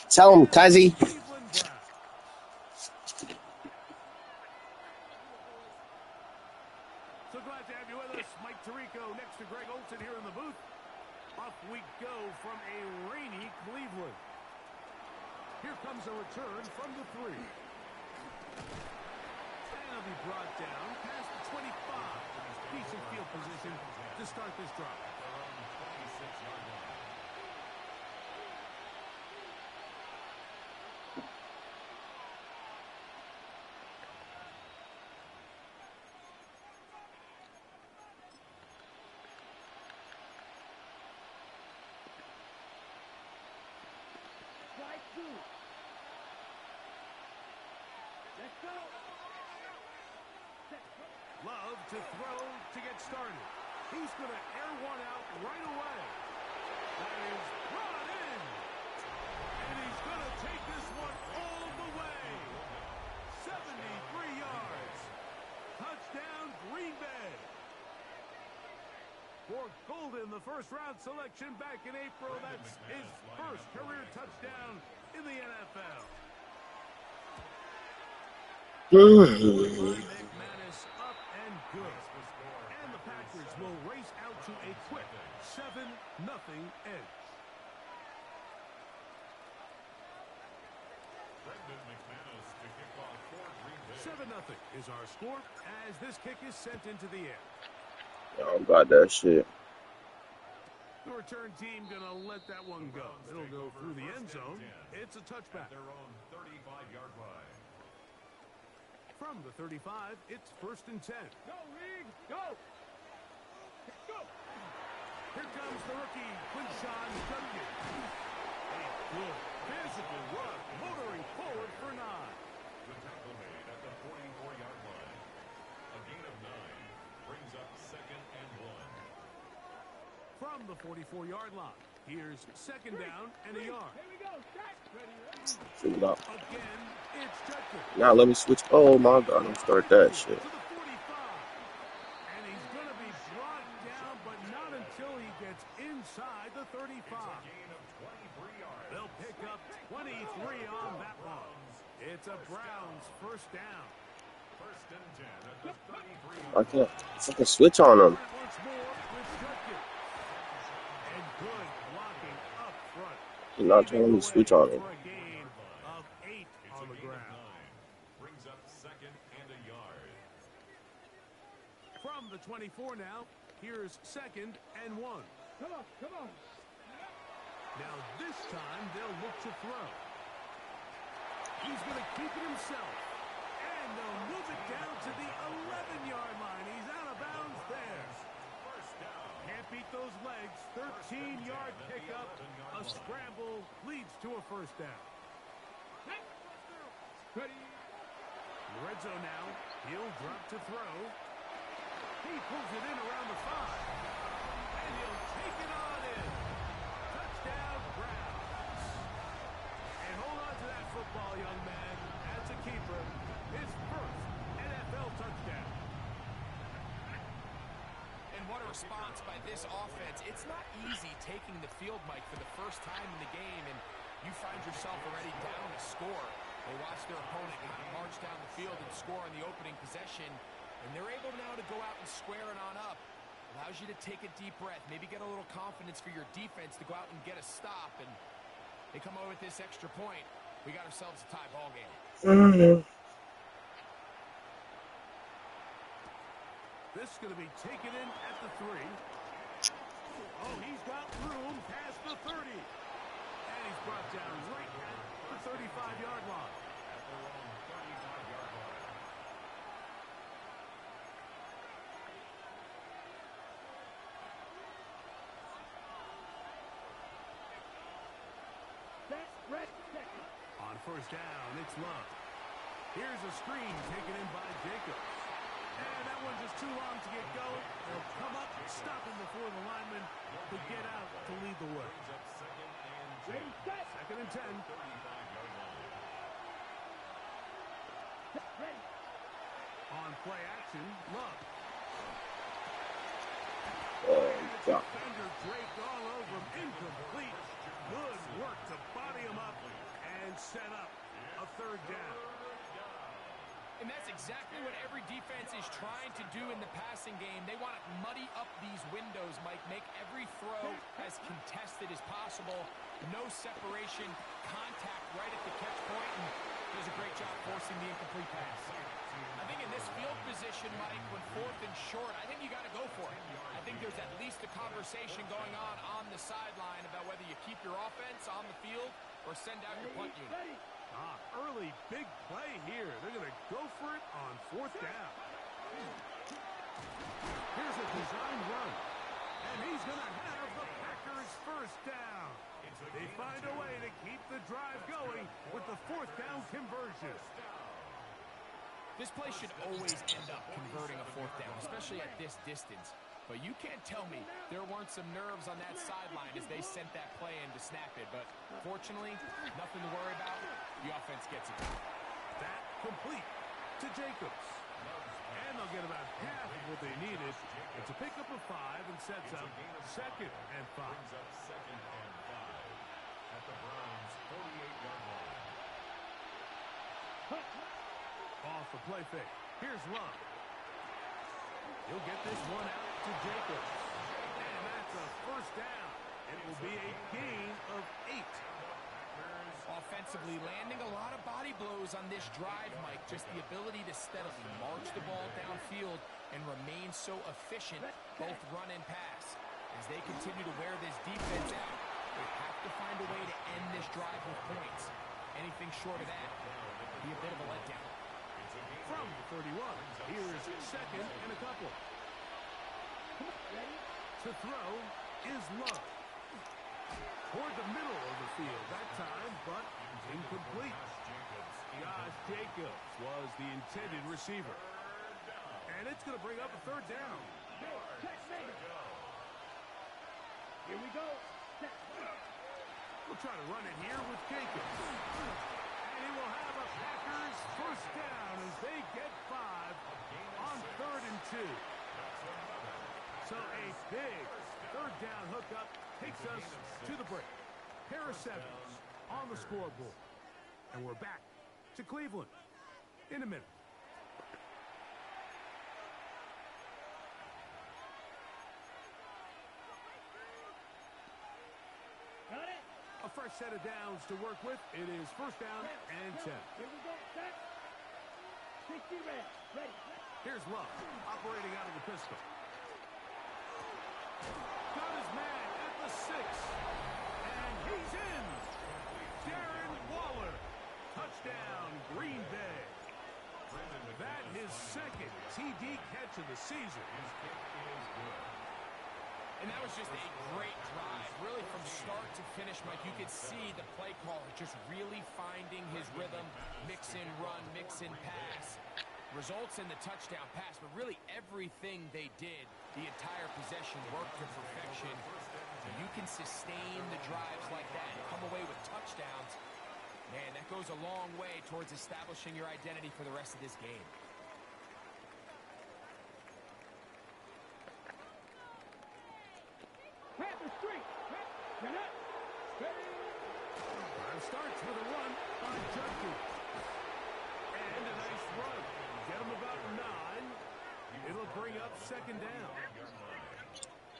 Tell him, Cuzzy. Cleveland Browns. So glad to have you with us. Mike Tirico next to Greg Olson here in the booth. Off we go from a rainy Cleveland. Here comes a return from the 3. And he'll be brought down past the 25. Decent field position to start this drive. Love to throw to get started. He's going to air one out right away. That is brought in. And he's going to take this one all the way. 73 yards. Touchdown, Green Bay. For Golden, the first-round selection back in April. That's his first career touchdown in the NFL. McManus up and good. And the Packers will race out to a quick 7-0 edge. 7-0 is our score as this kick is sent into the air. Y'all got that shit. The return team gonna let that one go. It'll go through the end zone. It's a touchback. Their own 35-yard line. From the 35, it's 1st and 10. Go, League! Go! Go! Here comes the rookie, Quinshawn Judkins. A good physical run, motoring forward for 9. The tackle made at the 44-yard line. A gain of 9 brings up 2nd and 1. From the 44-yard line, here's 2nd down and a yard. Here we go. Shoot it up. Again, it's Judkins. Now let me switch. Oh my God, I'm start that shit. To the 45. And he's going to be brought down, but not until he gets inside the 35. Gain of 23 yards. They'll pick up 23 on that one. It's a Browns first down. 1st and 10 at the 33-yard I can't fucking switch on them. Once more with Judkins. And good blocking up front. You're not telling me to switch on them. For a gain of 8 on the ground. brings up 2nd and a yard. From the 24 now, here's 2nd and 1. Come on, come on. Now this time they'll look to throw. He's going to keep it himself. And they'll move it down to the 11-yard line. He's out of bounds there. First down. Can't beat those legs. 13-yard pickup. A scramble leads to a first down. Ready. Red zone now. He'll drop to throw. He pulls it in around the 5. And he'll take it on in. Touchdown, Browns. And hold on to that football, young man. As a keeper, his first NFL touchdown. And what a response by this offense. It's not easy taking the field, Mike, for the first time in the game, and you find yourself already down a score. They watch their opponent march down the field and score on the opening possession, and they're able now to go out and square it on up. Allows you to take a deep breath, maybe get a little confidence for your defense to go out and get a stop, and they come over with this extra point. We got ourselves a tie ball game. This is going to be taken in at the 3. Oh, he's got room past the 30. And he's brought down right at the 35-yard line. At their own 35-yard line. On first down, it's Love. Here's a screen taken in by Jacobs. And that one's just too long to get going. They'll come up, stop him before the lineman to get out to lead the way. Second and 10. On play action, Love. Defender draped all over him, incomplete. Good work to body him up And that's exactly what every defense is trying to do in the passing game. They want to muddy up these windows, Mike, make every throw as contested as possible. No separation, contact right at the catch point, and does a great job forcing the incomplete pass. I think in this field position, Mike, when 4th and short, I think you got to go for it. I think there's at least a conversation going on the sideline about whether you keep your offense on the field or send out your punt unit. Early big play here. They're going to go for it on 4th down. Here's a design run. And he's going to have the Packers first down. They find a way to keep the drive going with the 4th down conversion. This play should always end up converting a 4th down, especially at this distance. But you can't tell me there weren't some nerves on that sideline as they sent that play in to snap it. But fortunately, nothing to worry about. The offense gets it. That complete to Jacobs. And they'll get about half of what they needed. It's a pickup of 5 and sets up 2nd and 5. At the Browns' 48-yard line. Off the play fake. Here's Love. He'll get this one out to Jacobs. And that's a first down. It will be a gain of 8. Offensively, landing a lot of body blows on this drive, Mike. Just the ability to steadily march the ball downfield and remain so efficient, both run and pass. As they continue to wear this defense out, they have to find a way to end this drive with points. Anything short of that would be a bit of a letdown. From the 31, here's 2nd and a couple. To throw is Love. Toward the middle of the field that time, but incomplete. Josh Jacobs was the intended receiver. And it's going to bring up a 3rd down. Here we go. We'll try to run it here with Jacobs. And he will have a Packers first down as they get 5 on 3rd and 2. So a big 3rd down hookup takes us to the break. Pair of 7s on the scoreboard. And we're back to Cleveland in a minute. A fresh set of downs to work with. It is first down and 10. Here we go. Set. 60 red. Ready. Here's Love operating out of the pistol. Got his man at the 6. And he's in. Darren Waller. Touchdown, Green Bay. That his 2nd TD catch of the season. And that was just a great drive. Really from start to finish, Mike, you could see the play caller just really finding his rhythm. Mix in run, mix in pass. Results in the touchdown pass, but really everything they did, the entire possession worked to perfection. When you can sustain the drives like that and come away with touchdowns, man, that goes a long way towards establishing your identity for the rest of this game. Panthers 3. Get up. Ready. Drive starts with a run by Junkie. And a nice run. Get him about 9. It'll bring up 2nd down.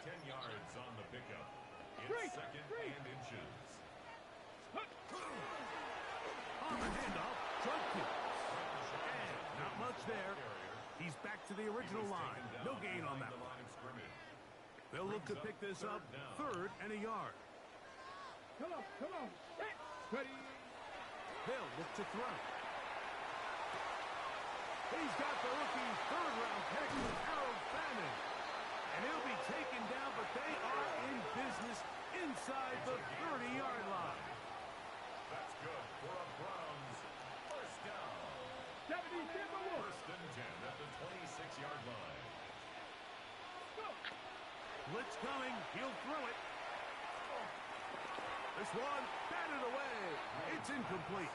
10 yards on the pickup. It's 2nd and inches. On the handoff, Junkie. And not much there. He's back to the original line. No gain on that one. They'll look to pick this up 3rd and a yard. Come on. Come on. Set. Ready. They'll look to throw. He's got the rookie 3rd-round pick, Harold Fanning. And he'll be taken down, but they are in business inside the 30-yard line. That's good for a Browns first down. 70 Timberwolves. First and 10 at the 26-yard line. Go. Blitz coming. He'll throw it. This one batted away. It's incomplete.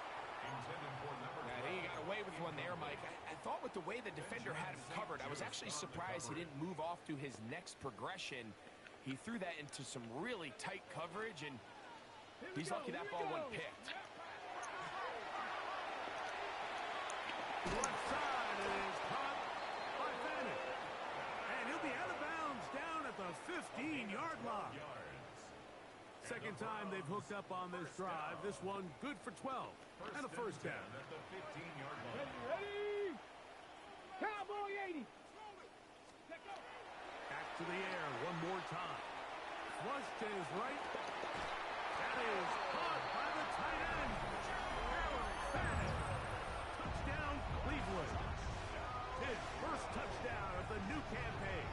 Intended for number I think he got away with one there, Mike. I thought with the way the defender had him covered, I was actually surprised he didn't move off to his next progression. He threw that into some really tight coverage, and he's lucky that ball wasn't picked. Left side. second time they've hooked up on this drive. This one good for 12 and a first down. At the 15-yard line. Ready? Cowboy 80. Back to the air one more time. Flush to his right. That is caught by the tight end. Madden. Touchdown, Cleveland. His first touchdown of the new campaign.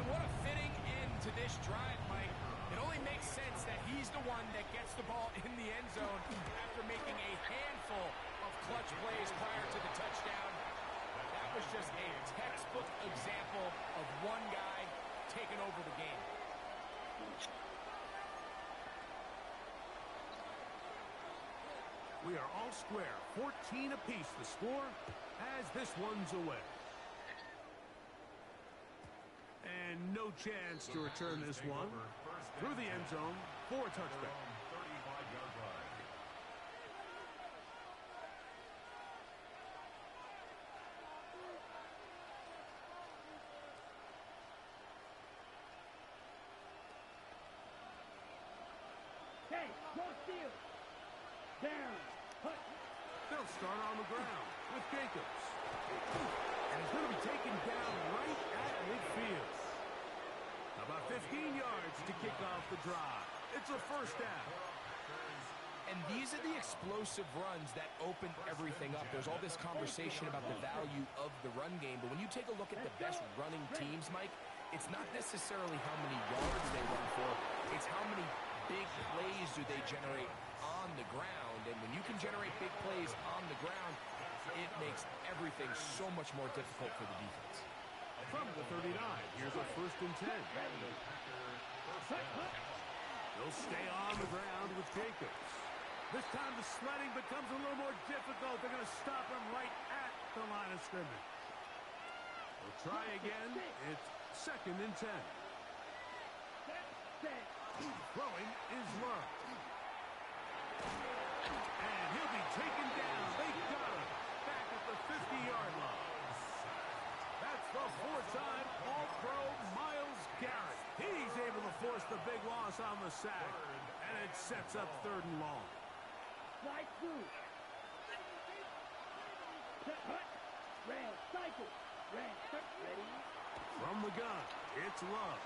And what a fitting end to this drive, Mike. It only makes sense that he's the one that gets the ball in the end zone after making a handful of clutch plays prior to the touchdown. That was just a textbook example of one guy taking over the game. We are all square. 14 apiece the score as this one's away. And no chance to return this one through the end zone for a touchback. 35-yard line. Hey, go steal. Down. Hut. They'll start on the ground with Jacobs. And he's going to be taken down right at midfield. About 15 yards to kick off the drive. It's a first down. And these are the explosive runs that open everything up. There's all this conversation about the value of the run game, but when you take a look at the best running teams, Mike, it's not necessarily how many yards they run for, it's how many big plays do they generate on the ground. And when you can generate big plays on the ground, it makes everything so much more difficult for the defense. From the 39, here's a first and 10. They'll stay on the ground with Jacobs. This time the sledding becomes a little more difficult. They're going to stop him right at the line of scrimmage. They'll try again. It's second and 10. Throwing is Love. And he'll be taken down. They got him back at the 50-yard line. That's the four-time All-Pro Myles Garrett. He's able to force the big loss on the sack. And it sets up third and long. Slide through. Hut. Ran. Cycle. Ran. Ready. From the gun, it's Love.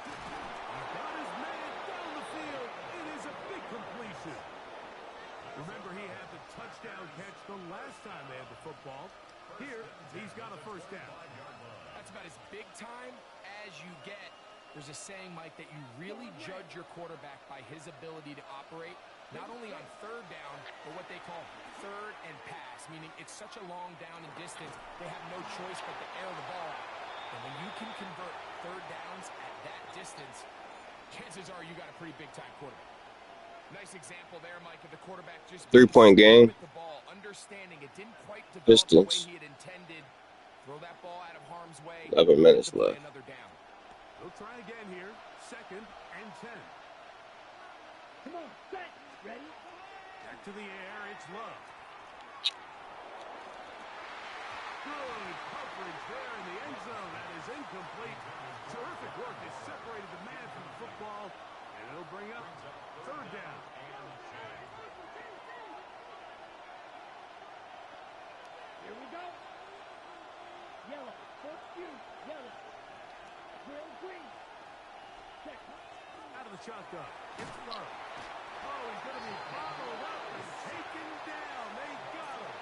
Got his man down the field. It is a big completion. Remember, he had the touchdown catch the last time they had the football. Here, he's got a first down. That's about as big time as you get. There's a saying, Mike, that you really judge your quarterback by his ability to operate, not only on third down, but what they call third and pass, meaning it's such a long down and distance, they have no choice but to air the ball out. And when you can convert third downs at that distance, chances are you got a pretty big-time quarterback. Nice example there, Mike, of the quarterback just 3-point game. with the ball, understanding it didn't quite develop the way Distance. he had intended. Throw that ball out of harm's way. 11 minutes to play left. another down. They'll try again here. Second and 10. Come on. Set. Ready. Back to the air. It's Love. Good coverage there in the end zone. That is incomplete. Terrific work. They separated the man from the football, and it'll bring up third down. Here we go. Yellow. First you. Yellow. Green. Green. Check. Out of the shotgun. It's Love. Oh, he's going to be bobbled up and taken down. They got him.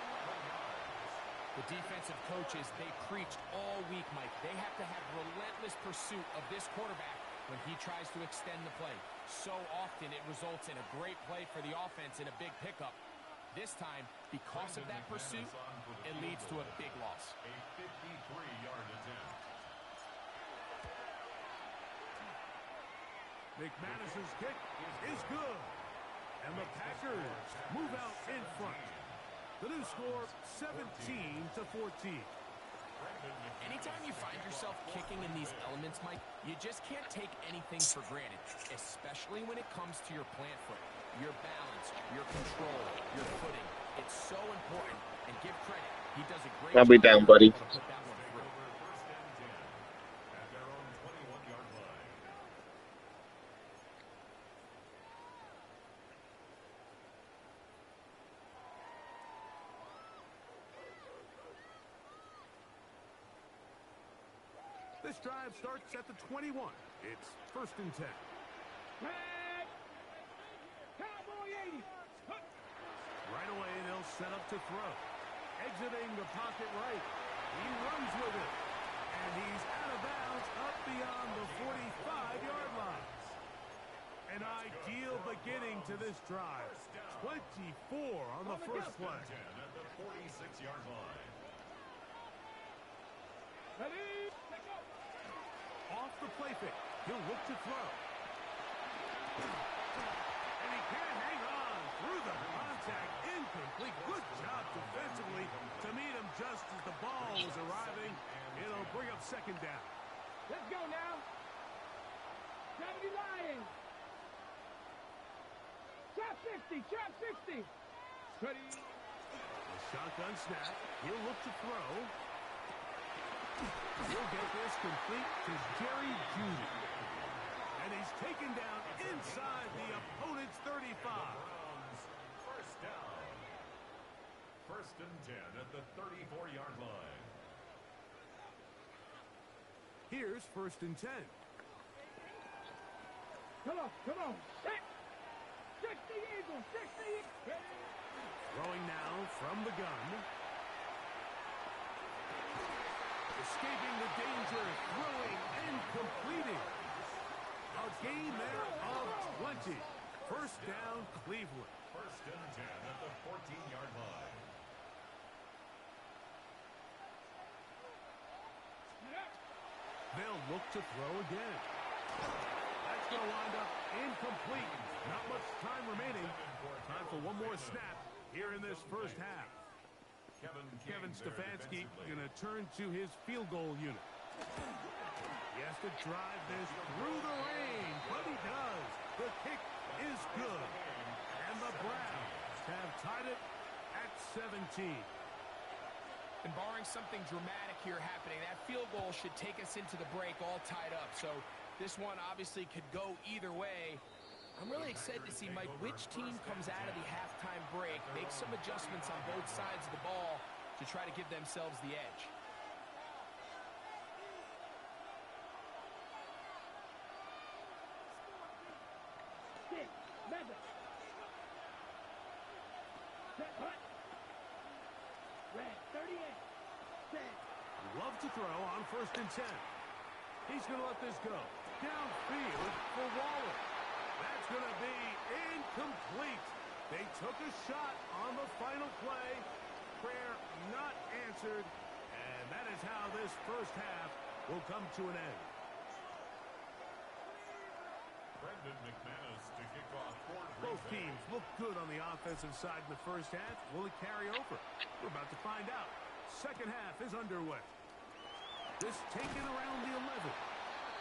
The defensive coaches, they preached all week, Mike. They have to have relentless pursuit of this quarterback when he tries to extend the play. So often it results in a great play for the offense and a big pickup. This time, because of that pursuit, it leads to a big loss. A 53-yard attempt. McManus's kick is good. And the Packers move out in front. The new score, 17-14. Anytime you find yourself kicking in these elements, Mike, you just can't take anything for granted, especially when it comes to your plant foot, your balance, your control, your footing. It's so important, and give credit. He does a great I'll be job down, buddy. to put that one through. First and 10 at their own 21-yard line. This drive starts at the 21. It's 1st and 10. Tag. Cowboy 80. Right away, they'll set up to throw. Exiting the pocket right. He runs with it. And he's out of bounds up beyond the 45-yard line. An ideal beginning to this drive. 24 on the first play. At the 46-yard line. Ready? Off the play fake. He'll look to throw. And he can't hang on through the contact. Incomplete. Good job defensively to meet him just as the ball was arriving. It'll bring up 2nd down. Let's go now. 70 Lions. Trap 60. Trap 60. Ready? A shotgun snap. He'll look to throw. He'll get this complete to Jerry Jeudy. And he's taken down inside the opponent's 35. Browns, first down. 1st and 10 at the 34-yard line. Here's 1st and 10. Come on. Come on. 60 Eagles. 60. Ready? Throwing now from the gun. Escaping the danger, throwing and completing. A gain there of 20. 1st down, Cleveland. 1st and 10 at the 14-yard line. They'll look to throw again. That's going to wind up incomplete. Not much time remaining. Time for one more snap here in this first half. Kevin Stefanski going to turn to his field goal unit. He has to drive this through the rain, but he does. The kick is good. And the Browns have tied it at 17. And barring something dramatic here happening, that field goal should take us into the break all tied up. So this one obviously could go either way. I'm really excited to see, Mike, which team comes out of the halftime break, makes some adjustments on both sides of the ball to try to give themselves the edge. Six. Madden. Set. Hut. Red. 38. Set. Love to throw on 1st and 10. He's going to let this go. Downfield for Waller. That's going to be incomplete. They took a shot on the final play. Prayer not answered. And that is how this first half will come to an end. Brendan McManus to kick off for Both teams look good on the offensive side in the first half. Will it carry over? We're about to find out. Second half is underway. This taken around the 11.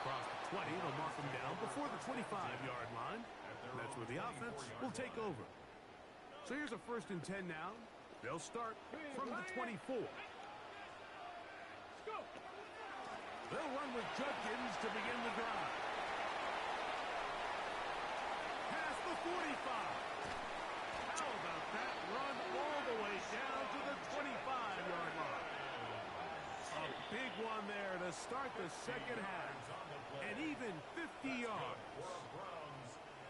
Across the 20, they'll mark him down before the 25-yard line. And that's where the offense will take over. So here's a 1st and 10 now. They'll start from the 24. Go. They'll run with Judkins to begin the drive. Past the 45. How about that run all the way down to the 25-yard line? A big one there to start the second half. And even 50 yards.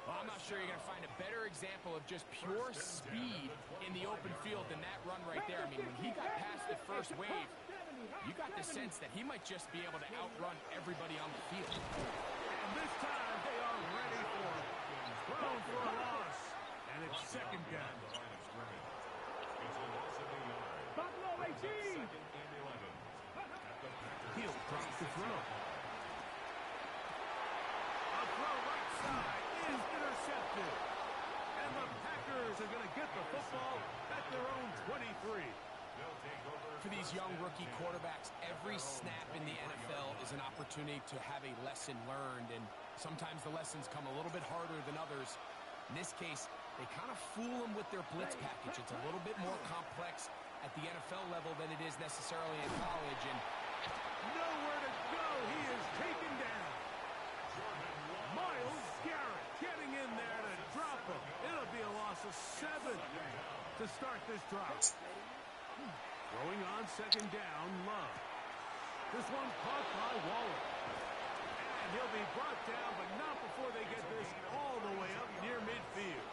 Well, I'm not sure you're going to find a better example of just pure speed in the open field than that run right there. I mean, when he got past the first wave, you got the sense that he might just be able to outrun everybody on the field. And this time they are ready for it. Thrown for a loss. And it's 2nd down. Buffalo 18. He'll drop the throw. A throw right side is intercepted. And the Packers are going to get the football at their own 23. For these young rookie quarterbacks, every snap in the NFL is an opportunity to have a lesson learned, and sometimes the lessons come a little bit harder than others. In this case, they kind of fool them with their blitz package. It's a little bit more complex at the NFL level than it is necessarily in college, and nowhere to go. He is taken down. Myles Garrett getting in there to drop him. It'll be a loss of 7 to start this drive. Throwing on 2nd down, Love. This one caught by Waller. And he'll be brought down, but not before they get this all the way up near midfield.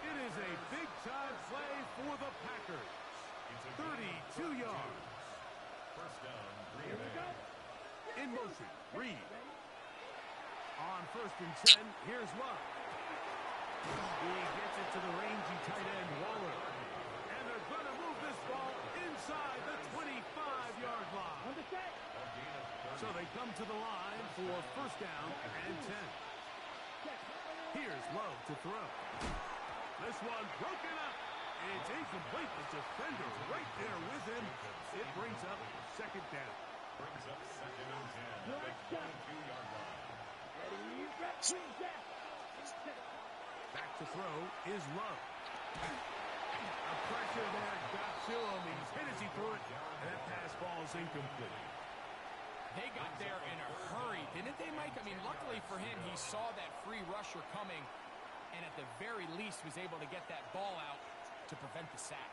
It is a big-time play for the Packers. 32 yards. First down, Here we go. In motion, Reed. On 1st and 10, here's Love. He gets it to the rangy tight end, Waller. And they're going to move this ball inside the 25-yard line. Understand? So they come to the line for 1st down and 10. Here's Love to throw. This one broken up. It's incomplete. The defender right there with him. It brings up 2nd down. brings up second and 10 at the 22-yard line. Back to throw is Love. A pressure there got to him. He's hit as he threw it, and that pass ball is incomplete. They got there in a hurry, didn't they, Mike? I mean, luckily for him, he saw that free rusher coming, and at the very least was able to get that ball out to prevent the sack.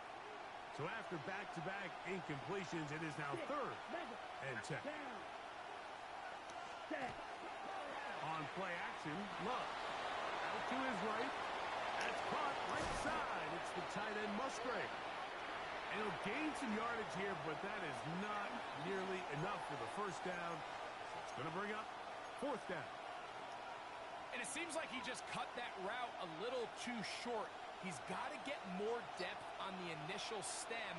So after back-to-back incompletions, it is now 3rd and 10. On play action, Love. Out to his right. That's caught right side. It's the tight end, Musgrave. And he'll gain some yardage here, but that is not nearly enough for the 1st down. It's going to bring up 4th down. And it seems like he just cut that route a little too short. He's got to get more depth on the initial stem,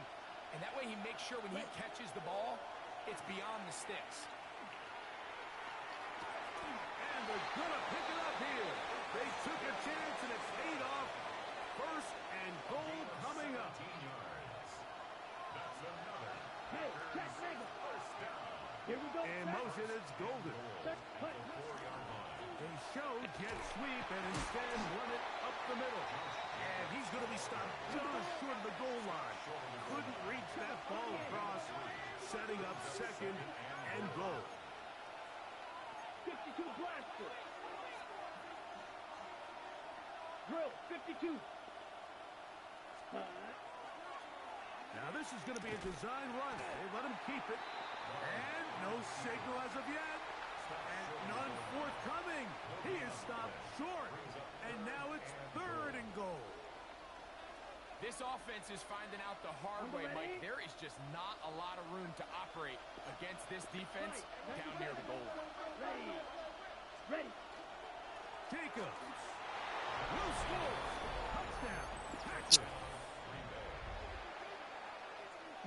and that way he makes sure when he catches the ball, it's beyond the sticks. And they're going to pick it up here. They took a chance, and it paid off. 1st and goal coming up. 17 yards. That's another. Hey, check, nigga. First down. Here we go. In motion, it's Golden. Cut. 4-yard line. They show jet sweep and instead run it up the middle. And he's going to be stopped just short of the goal line. Couldn't reach that ball across, setting up 2nd and goal. 52 blaster. Drill, 52. Now this is going to be a design run. They let him keep it. And no signal as of yet. And none forthcoming. He is stopped short. And now it's 3rd and goal. This offense is finding out the hard way, Mike. There is just not a lot of room to operate against this defense down near the goal line. Ready. Jacobs. No score. Touchdown. Packers.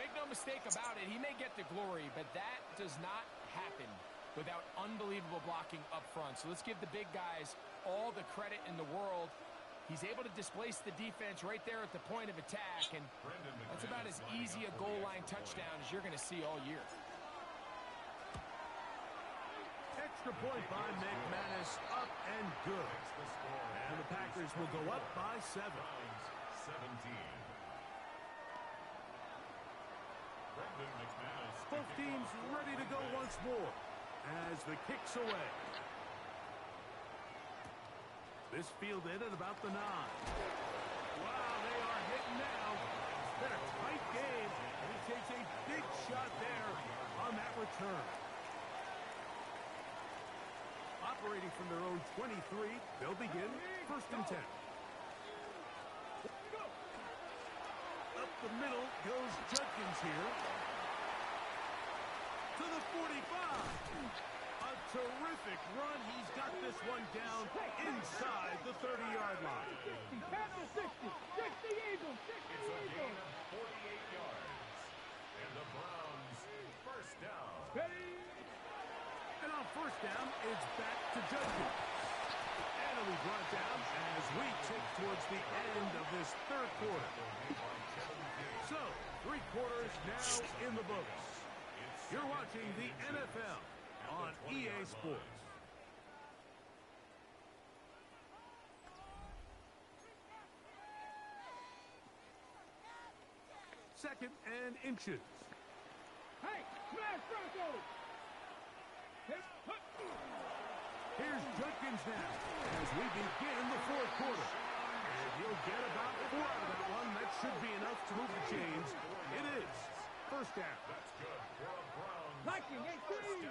Make no mistake about it, he may get the glory, but that does not happen without unbelievable blocking up front. So let's give the big guys all the credit in the world. He's able to displace the defense right there at the point of attack, and that's about as easy a goal line touchdown as you're going to see all year. Extra point by McManus, up and good. And the Packers will go up by 7. 17. Both teams ready to go once more as the kick's away. This fielded at about the 9. Wow, they are hitting now. Been a tight game, and he takes a big shot there on that return. Operating from their own 23, they'll begin 1st and 10. Up the middle goes Judkins here. To the 45. A terrific run. He's got this one down inside the 30-yard line. 60, pass to 60. 60 Eagles. 60 It's a gain Eagles. of 48 yards. And the Browns, first down. Ready. And on 1st down, it's back to Judkins. And it'll be brought down as we tick towards the end of this 3rd quarter. So, 3 quarters now in the books. You're watching the NFL on EA Sports. Second and inches. Hey, smash Bronco. Here's Judkins now as we begin the 4th quarter. And he'll get about 4 out of that one. That should be enough to move the chains. It is 1st down. That's good for a Browns. Liking 18.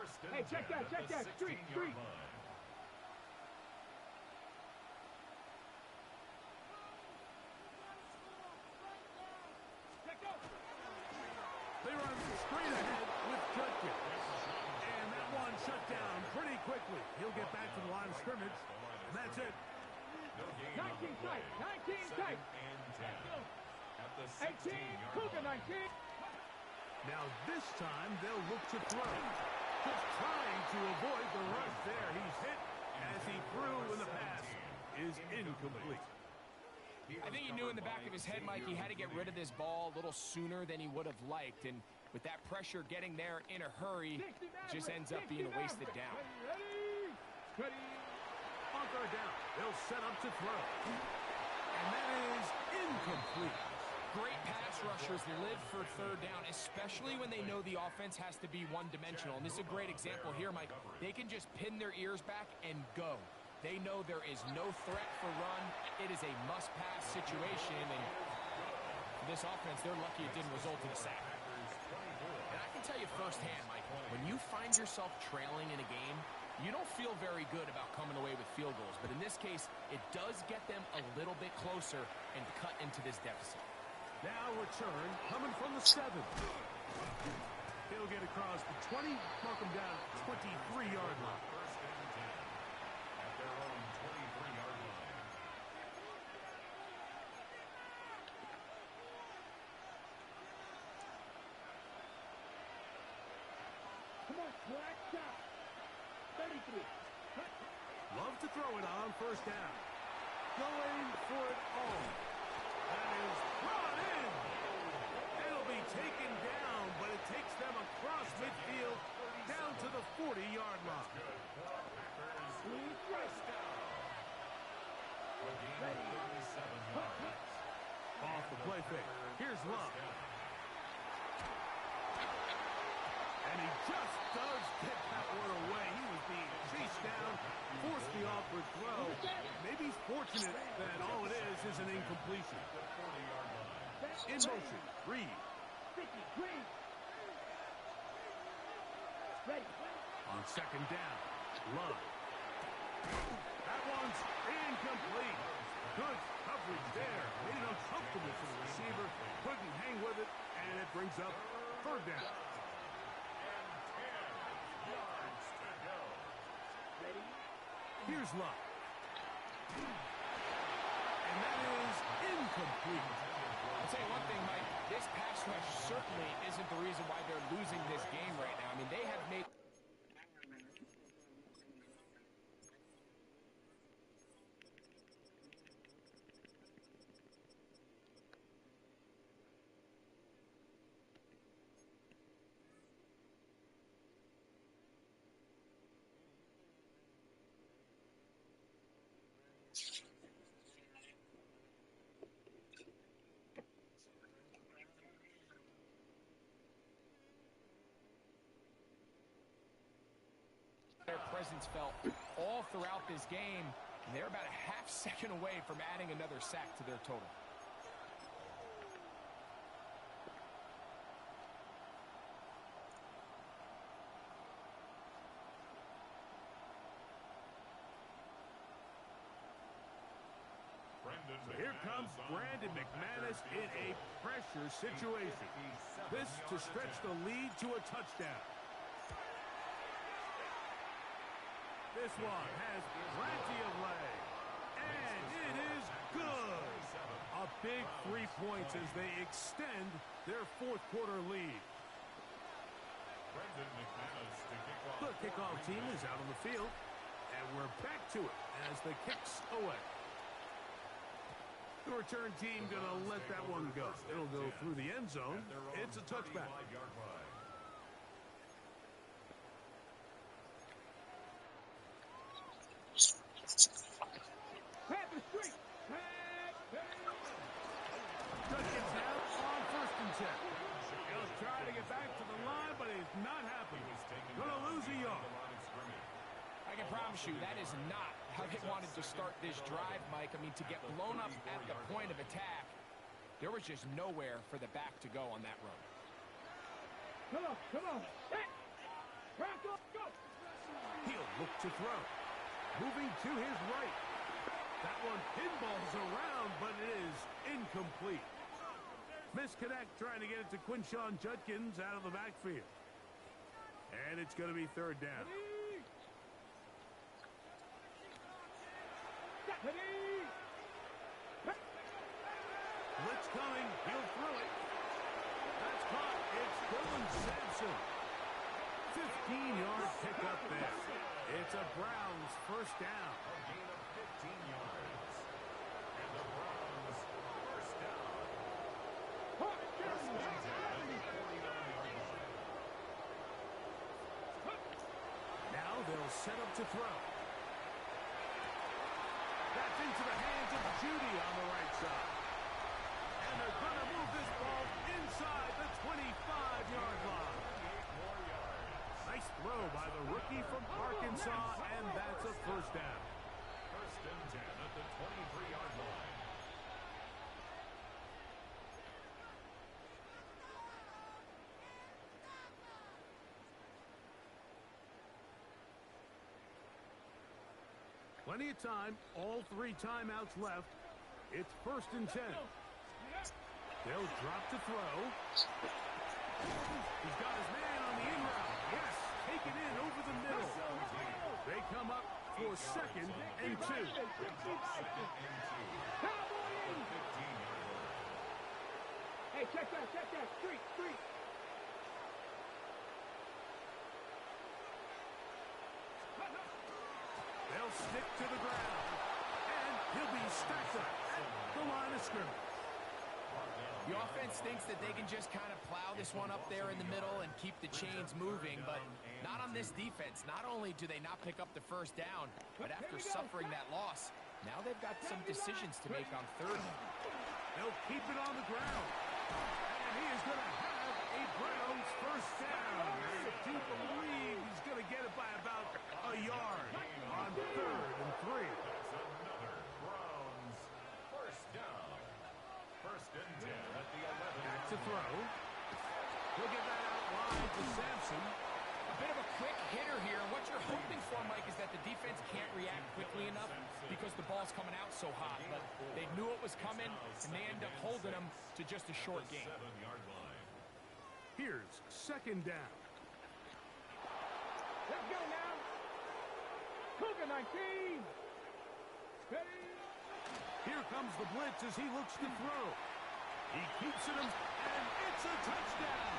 First and Hey, 10 check that, at check the that. Street, 16-yard street. line. Check out. They run straight ahead with Judkins. And that one shut down pretty quickly. He'll get back to the line of scrimmage, and that's it. No gain on the 19 play. tight, 19 Second tight. and 10 at the 18, 16-yard Cougar line. 19. Now this time they'll look to throw. Just trying to avoid the rush there. He's hit as he threw, and the pass is incomplete. I think he knew in the back of his head, Mike, he had to get rid of this ball a little sooner than he would have liked. And with that pressure getting there in a hurry, it just ends up being a wasted down. Ready? Ready? On third down, they'll set up to throw. And that is incomplete. Great pass rushers live for third down, especially when they know the offense has to be one-dimensional. And this is a great example here, Mike. They can just pin their ears back and go. They know there is no threat for run. It is a must-pass situation, and for this offense, they're lucky it didn't result in a sack. And I can tell you firsthand, Mike, when you find yourself trailing in a game, you don't feel very good about coming away with field goals. But in this case, it does get them a little bit closer and cut into this deficit. Now return coming from the 7. He'll get across the 20, mark him down 23-yard line. First and 10 at their own 23-yard line. Come on, black shot. 33. Love to throw it on first down. Going for it all. That is brought in. It'll be taken down, but it takes them across midfield down to the 40-yard line. First down. A gain of 37 yards. Off the play fake. Here's Love. And he just does get that one away. He was being chased down, forced the awkward throw. Maybe he's fortunate that all it is an incompletion. In motion, Reed. 50, green. Ready. On second down, Love. That one's incomplete. Good coverage there. Made it uncomfortable for the receiver. Couldn't hang with it, and it brings up third down. Here's Love. And that is incomplete. I'll tell you one thing, Mike. This pass rush certainly isn't the reason why they're losing this game right now. I mean, they have made... their presence felt all throughout this game. They're about a half second away from adding another sack to their total. So here comes Brandon McManus in a pressure situation. This to stretch the lead to a touchdown. This one has plenty of leg. And it is good. A big 3 points as they extend their fourth quarter lead. The kickoff team is out on the field. And we're back to it as the kick's away. The return team going to let that one go. It'll go through the end zone. It's a touchback. Panther street. Judkins now on first and 10. He'll try to get back to the line, but it's not happening. Going to lose a yard. I can promise you that is not how they wanted to start this drive, Mike. I mean, to get blown up at the point of attack, there was just nowhere for the back to go on that run. Come on, come on. Crack up, go! He'll look to throw. Moving to his right. That one pinballs around, but it is incomplete. Misconnect trying to get it to Quinshawn Judkins out of the backfield. And it's going to be third down. Blitz coming. He'll throw it. That's caught. It's Dylan Sampson. 15-yard pickup there. It's a Browns first down. A gain of 15 yards. And the Browns first down. First and 10 at the 49-yard line. Now they'll set up to throw. That's into the hands of Judy on the right side. And they're going to move this ball inside the 25-yard line. 8 more yards. Nice throw by the rookie from Arkansas, and that's a first down. First and 10 at the 23-yard line. Plenty of time, all 3 timeouts left. It's first and 10. They'll drop to throw. He's got his man on the in route. Yes, taken in over the middle. They come up for second and 2. Second and 2. The 15-yard line. Hey, check that. Street. They'll stick to the ground. And he'll be stacked up at the line of scrimmage. The offense thinks that they can just kind of plow this one up there in the middle and keep the chains moving, but not on this defense. Not only do they not pick up the first down, but after suffering that loss, now they've got some decisions to make on third. They'll keep it on the ground. And he is going to have a Browns first down. I do believe he's going to get it by about a yard on third and 3. That's another Browns first down. First and 10 at the 11. Back to throw. He'll get that out wide to Sampson. A bit of a quick hitter here. What you're hoping for, Mike, is that the defense can't react quickly enough because the ball's coming out so hot. But they knew it was coming, and they end up holding them to just a short game. 7-yard line. Here's second down. Let's go now. Cougar 19. Steady. Here comes the blitz as he looks to throw. He keeps it, and it's a touchdown.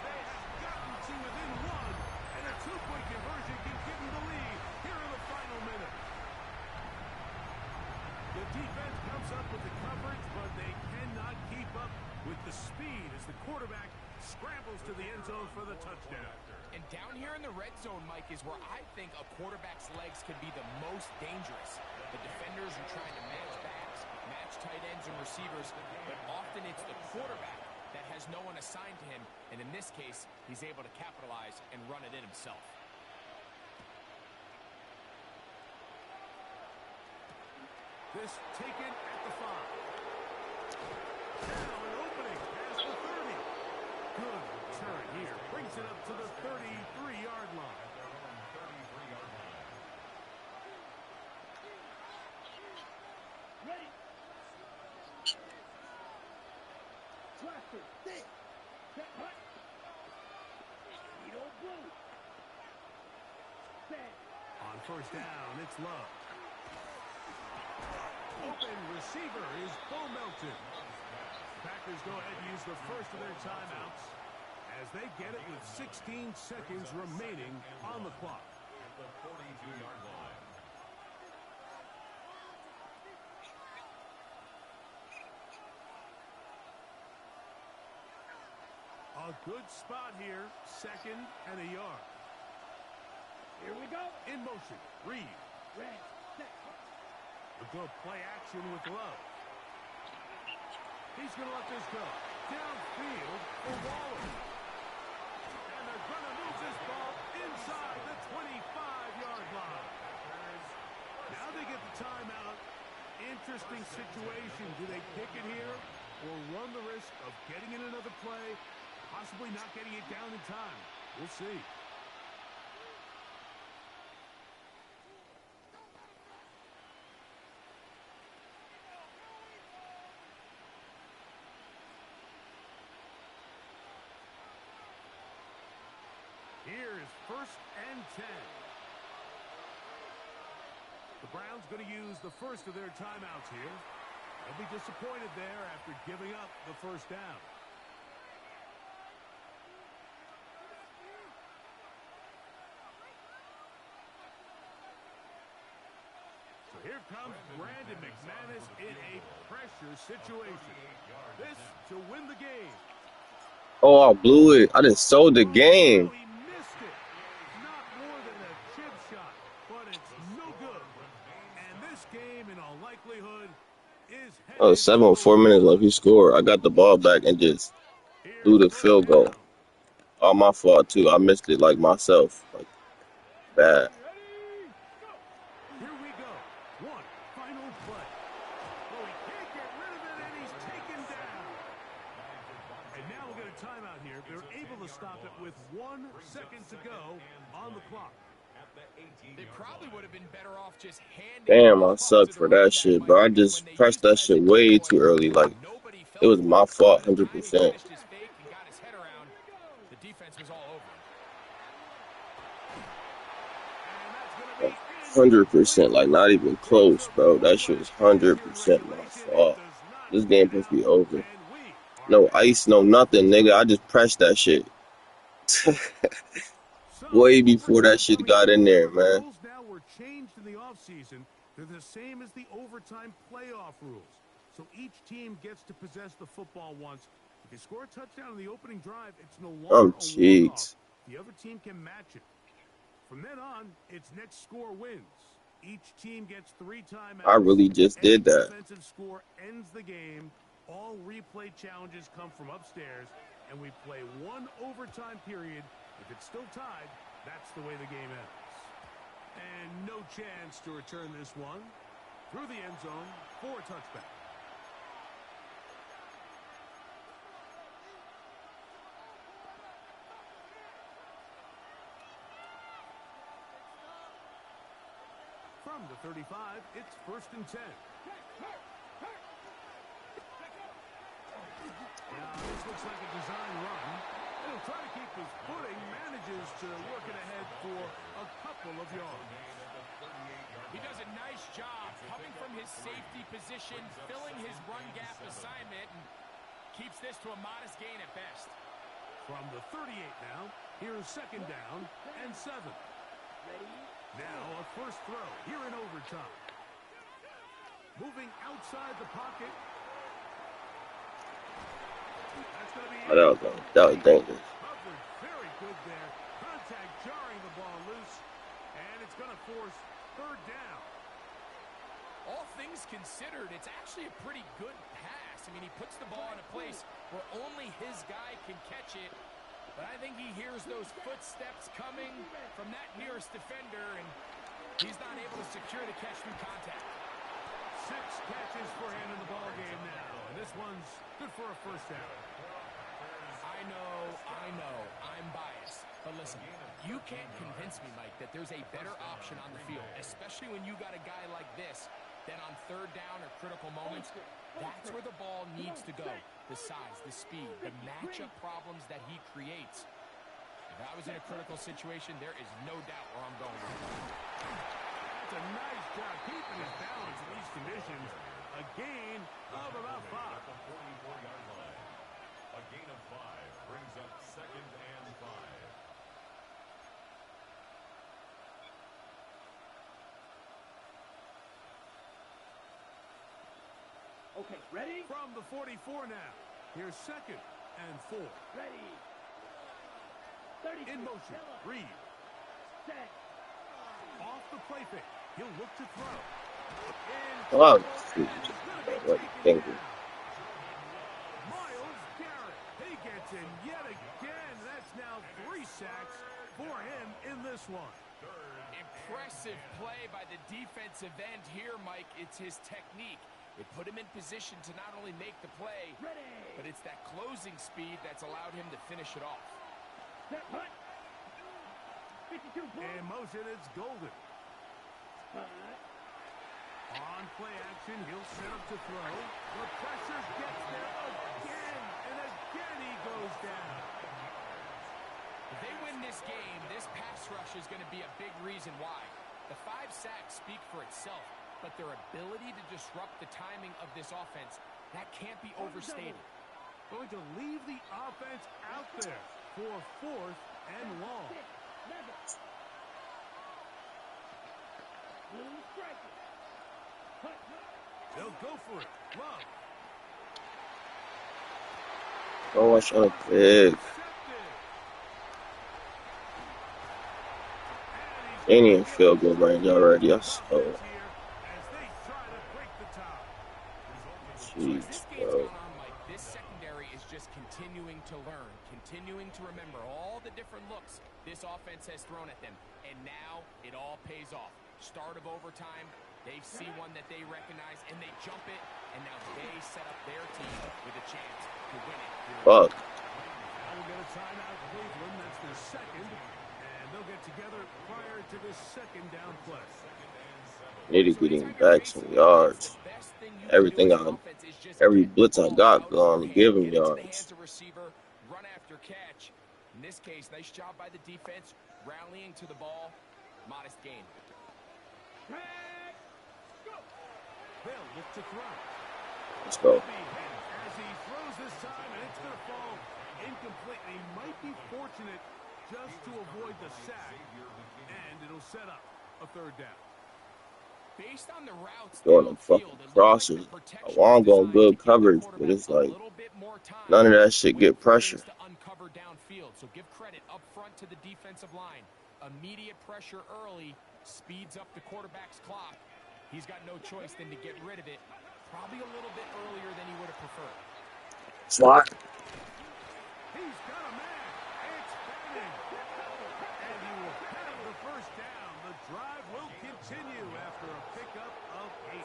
They have gotten to within 1, and a 2-point conversion can give them the lead here in the final minute. The defense comes up with the coverage, but they cannot keep up with the speed as the quarterback scrambles to the end zone for the touchdown. And down here in the red zone, Mike, is where I think a quarterback's legs can be the most dangerous. The defenders are trying to match backs, match tight ends and receivers, but often it's the quarterback that has no one assigned to him, and in this case, he's able to capitalize and run it in himself. This taken at the 5. Now an opening past the 30. Good return here. Brings it up to the 33-yard line. At their own 33-yard line. Ready. Cluster. Thick. Set hut. You don't blue. Set. On first down, it's Love. Open receiver is Bo Melton. Packers go ahead and use the first of their timeouts as they get it with 16 seconds remaining on the clock. At the 42-yard line. A good spot here, second and a yard. Here we go. In motion, Reed. Red. Set. A good play action with Love. He's going to let this go. Downfield for Waller. And they're going to move this ball inside the 25-yard line. Now they get the timeout. Interesting situation. Do they kick it here or run the risk of getting in another play, possibly not getting it down in time? We'll see. first and 10. The Browns going to use the first of their timeouts here. They'll be disappointed there after giving up the first down. So here comes Brandon McManus in a pressure situation. This to win the game. Oh, I blew it. I just sold the game. He missed it. Not more than a chip shot, but it's no good. And this game, in all likelihood, is Oh, headed 7 to with 4 minutes left. overtime. He scored. I got the ball back and just blew Here's the first field goal. down. All my fault too. I missed it like myself. Like bad. Here we go. One final play. Oh, he can't get rid of it, and he's taken down. And now we'll get a timeout here. They're able to stop it with 1 second to go on the clock. They probably would have been better off just handing the Damn, ball I off suck to the for running that back, shit, Mike, bro. I because when just they pressed used him that as a shit way decoy, too early. Like nobody it fell was for my it. fault, By the time he 100%. finished his fake and got his head around, the defense was all over him. And that's going to be 100%. Like not even brings close, up bro. That shit was quarterback sneak here in 100% my regulation. It fault. does not This game pan supposed to out, be over. and we are No back ice, no on nothing, nigga. I overtime. just pressed that shit. So, Way before that overtime shit coming got up. in there, Remember, the man. rules now were changed in the offseason. They're the same as the overtime playoff rules. So each team gets to possess the football once. If you score a touchdown in the opening drive, it's no longer I'm a walk-off. cheeks. The other team can match it. From then on, it's next score wins. Each team gets 3 timeouts. I really just Any did that. offensive score ends the game. All replay challenges come from upstairs, and we play 1 overtime period. If it's still tied, that's the way the game ends. And no chance to return this one. Through the end zone for a touchback. From the 35, it's first and 10. Now, this looks like a design run. He'll try to keep his footing, manages to work it ahead for a couple of yards. He does a nice job coming from his safety position, filling his run gap assignment, and keeps this to a modest gain at best. From the 38 now, here's second down and 7. Now a first throw here in overtime. Moving outside the pocket. That's going to be That was dangerous. covered very good there. Contact jarring the ball loose, and it's going to force third down. All things considered, it's actually a pretty good pass. I mean, he puts the ball in a place where only his guy can catch it. But I think he hears those footsteps coming from that nearest defender, and he's not able to secure the catch through contact. 6 catches for him in the ball game now, and this one's good for a first down. I know, I'm biased. But listen, you can't convince me, Mike, that there's a better option on the field, especially when you got a guy like this that on third down or critical moments, that's where the ball needs to go. The size, the speed, the matchup problems that he creates. If I was in a critical situation, there is no doubt where I'm going with it. That's a nice job keeping his balance in these conditions. A gain of about 5. A gain of 5 brings up second and 5. Okay, ready? From the 44 now, here's second and 4. Ready. 30 In motion, Reed. Set. Off the play fake. He'll look to throw. Oh, What dangerous. Myles Garrett. He gets in yet again. That's now 3 sacks for him in this one. Impressive play by the defensive end here, Mike. It's his technique. It put him in position to not only make the play, Ready. but it's that closing speed that's allowed him to finish it off. Set. Hut. 52 points. In motion, it's Golden. Hut. On play action, he'll set up to throw. The pressure gets there again, and again he goes down. If they win this game, this pass rush is going to be a big reason why. The 5 sacks speak for itself, but their ability to disrupt the timing of this offense, that can't be overstated. Going to leave the offense out there for 4th and long. They'll go for it. Love. Oh, I shot a pig. Ain't even field goal range already. Yes. Oh, jeez, This game's bro. gone on, Mike. This secondary is just continuing to learn, continuing to remember all the different looks this offense has thrown at them. And now it all pays off. Start of overtime, they see one that they recognize, and they jump it. And now they set up their team with a chance to win it. Fuck. Now we'll get a timeout, Cleveland. That's their second. And they'll get together prior to this second down play. Need to get him back some yards. Every blitz I got going to give him yards. Run after catch. In this case, nice job by the defense, rallying to the ball. Modest gain. They'll look to throw. Let's go. As he throws this time, and it's going to fall incomplete. He might be fortunate just to avoid the sack, and it'll set up a 3rd down. Based on the routes Doing them fucking crosses. I want to go good coverage, but it's like none of that shit get pressure. To uncover downfield, so give credit up front to the defensive line. Immediate pressure early speeds up the quarterback's clock. He's got no choice than to get rid of it, probably a little bit earlier than he would have preferred. Slot. He's got a man. It's Madden. And he will have the 1st down. The drive will continue after a pickup of 8.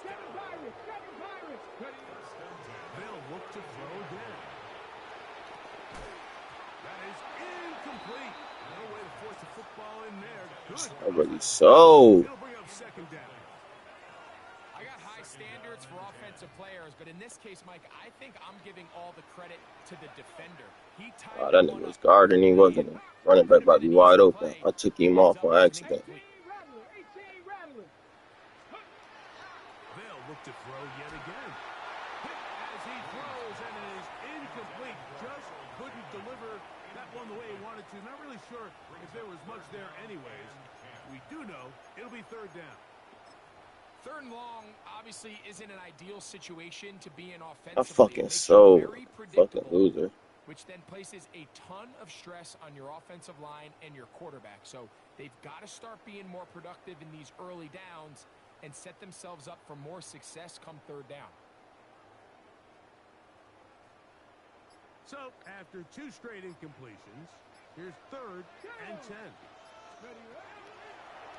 7 Pirates! 7 Pirates! They'll look to throw again. That is incomplete. No way to force the football in there. Good. Already so. It'll bring up 2nd down. I got high standards for offensive players, but in this case, Mike, I think I'm giving all the credit to the defender. He tied Wow, that nigga was guarding. He wasn't. Running back about to be wide open. I took him off on accident. They'll look to throw yet again. As he throws, and it is incomplete. Just couldn't deliver that one the way he wanted to. Not really sure if there was much there anyways. We do know it'll be 3rd down. 3rd and long obviously isn't an ideal situation to be in offensively. I fucking so fucking loser. Which then places a ton of stress on your offensive line and your quarterback. So they've got to start being more productive in these early downs and set themselves up for more success come 3rd down. So after 2 straight incompletions, here's 3rd and 10.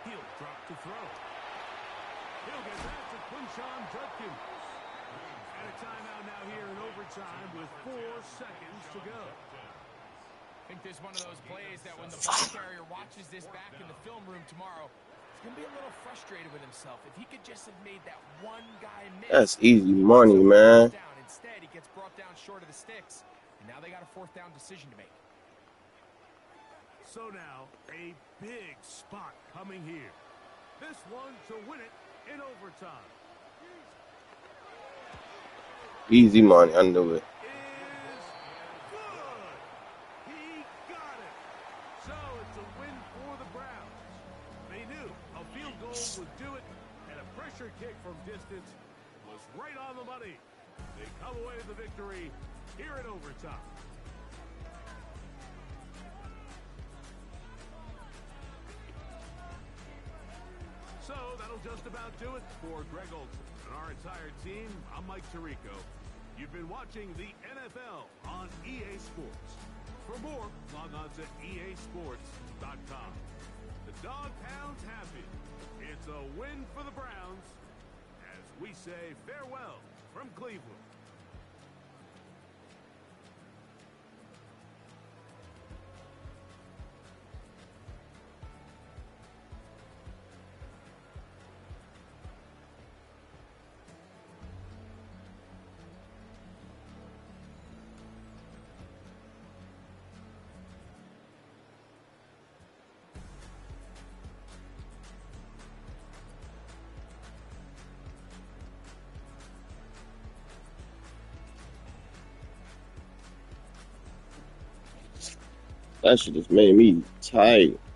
He'll drop to throw. He'll get back to Quinshon Judkins. And a timeout now here in overtime with 4 seconds to go. I think this is one of those plays that when the ball carrier watches this back in the film room tomorrow, he's going to be a little frustrated with himself. If he could just have made that one guy miss. That's easy money, man. Instead, he gets brought down short of the sticks. And now they got a 4th down decision to make. So now, a big spot coming here. This one to win it in overtime. Easy money. I knew it. Is good. He got it. So it's a win for the Browns. They knew a field goal would do it, and a pressure kick from distance was right on the money. They come away with the victory here in overtime. So that'll just about do it for Greg Olson and our entire team. I'm Mike Tirico. You've been watching the NFL on EA Sports. For more, log on to easports.com. The Dog Pound's happy. It's a win for the Browns as we say farewell from Cleveland. That shit just made me tight.